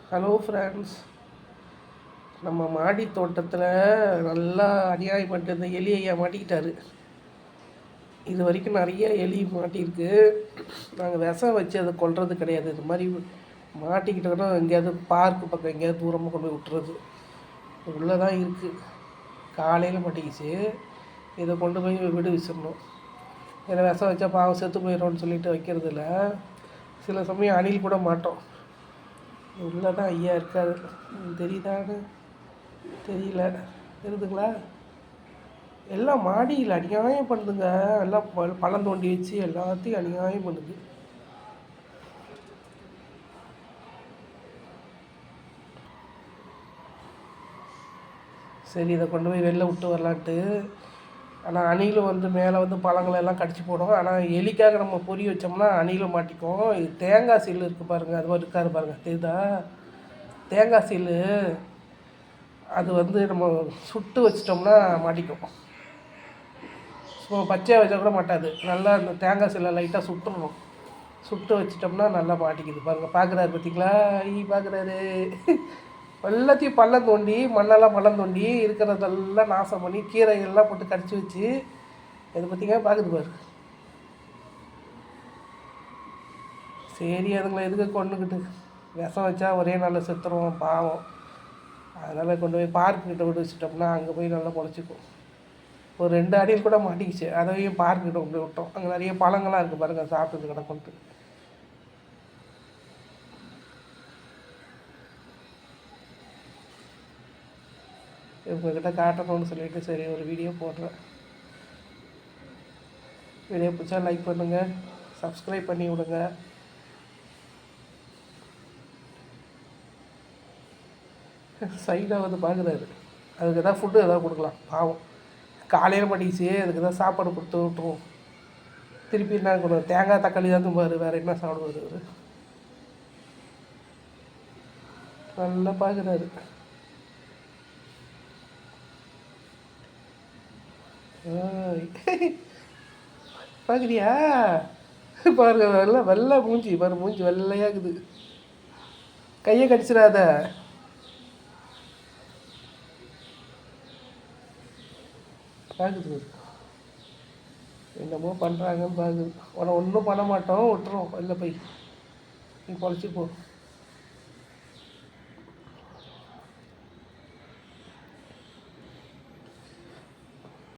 Hello friends, நம்ம மாடி தோட்டத்தில் நல்லா அநியாயம் பண்ணிட்டு இருந்த எலி ஐயா மாட்டிக்கிட்டாரு. இது வரைக்கும் நிறைய எலி மாட்டியிருக்கு. நாங்கள் விஷம் வச்சு அதை கொல்றது கிடையாது. இது மாதிரி மாட்டிக்கிட்டோன்னா எங்கேயாவது பார்க்கு பக்கம் எங்கேயாவது தூரமாக கொண்டு போய் விட்டுறது. உள்ளே தான் இருக்குது. காலையில் மாட்டிக்கிச்சு. இதை கொண்டு போய் வீடு விசிறணும். ஏன்னா விஷம் வச்சா பாவம் செத்து போயிடும்னு சொல்லிட்டு வைக்கிறது இல்லை. சில சமயம் அணில் கூட மாட்டோம். உள்ளே தான் ஐயா இருக்காது. தெரியுதான்னு தெரியல. தெரியுதுங்களா? எல்லாம் மாடியில் அநியாயம் பண்ணுதுங்க. எல்லாம் பழம் தோண்டி வச்சு எல்லாத்தையும் அநியாயம் பண்ணுது. சரி, இதை கொண்டு போய் வெளில விட்டு வரலான்ட்டு. ஆனால் அணிலும் வந்து மேலே வந்து பழங்களை எல்லாம் கடிச்சு போடும். ஆனால் எலிக்காக நம்ம பொறி வச்சோம்னா அணிலும் மாட்டிக்கும். இது தேங்காய் சீல் இருக்குது பாருங்கள், அது மாதிரி இருக்காது பாருங்கள். தெரியுதா? தேங்காய் சீல் அது வந்து நம்ம சுட்டு வச்சிட்டோம்னா மாட்டிக்கும். ஸோ பச்சையாக வச்சா கூட மாட்டாது. நல்லா அந்த தேங்காய் சீலை லைட்டாக சுட்டுடணும். சுட்டு வச்சிட்டோம்னா நல்லா மாட்டிக்குது பாருங்கள். பார்க்குறாரு பார்த்தீங்களா? பார்க்குறாரு. எல்லாத்தையும் பள்ளம் தோண்டி மண்ணெல்லாம் பள்ளம் தோண்டி இருக்கிறதெல்லாம் நாசம் பண்ணி கீரைகள்லாம் போட்டு கடிச்சு வச்சு இதை பார்த்தீங்கன்னா பார்க்குது பாரு. சரி, அதுங்களை எதுக்கு கொண்டுக்கிட்டு விஷம் வச்சா ஒரே நாளில் செத்துருவோம் பாவம். அதனால் கொண்டு போய் பார்க்குக்கிட்ட விட்டு வச்சுட்டோம்னா அங்கே போய் நல்லா பொழைச்சிக்கும். ஒரு 2 அடியில் கூட மாட்டிக்கிச்சு. அதையும் பார்க்குக்கிட்ட கொண்டு போய் விட்டோம். அங்கே நிறைய பழங்கள்லாம் இருக்குது பாருங்கள், சாப்பிட்டு கிடக்குன்ட்டு. இவங்கக்கிட்ட காட்டணும்னு சொல்லிட்டு சரி ஒரு வீடியோ போடுறேன். வீடியோ பிடிச்சா லைக் பண்ணுங்கள், சப்ஸ்கிரைப் பண்ணி விடுங்க. சைடாக வந்து பார்க்குறாரு. அதுக்கு எதாவது ஃபுட்டு எதாவது கொடுக்கலாம் பாவம். காலையில் மாட்டிக்கிச்சு, அதுக்கு எதாவது சாப்பாடு கொடுத்து விட்டுருவோம். திருப்பி என்ன கொடுவோம்? தேங்காய் தக்காளி தான் பாரு, வேறு என்ன சாப்பிடுவார் அவர்? நல்லா பார்க்குறாரு. பார்க்குறியா? பாருங்க, வெள்ளை மூஞ்சி பாரு, மூஞ்சி வெள்ளையாகுது. கையை கடிச்சிடாத. பார்க்குது என்னமோ பண்ணுறாங்கன்னு பார்க்குது. உன்னை ஒன்றும் பண்ண மாட்டோம், விட்டுரும். வெளில போய் நீ பொழைச்சிப்போ.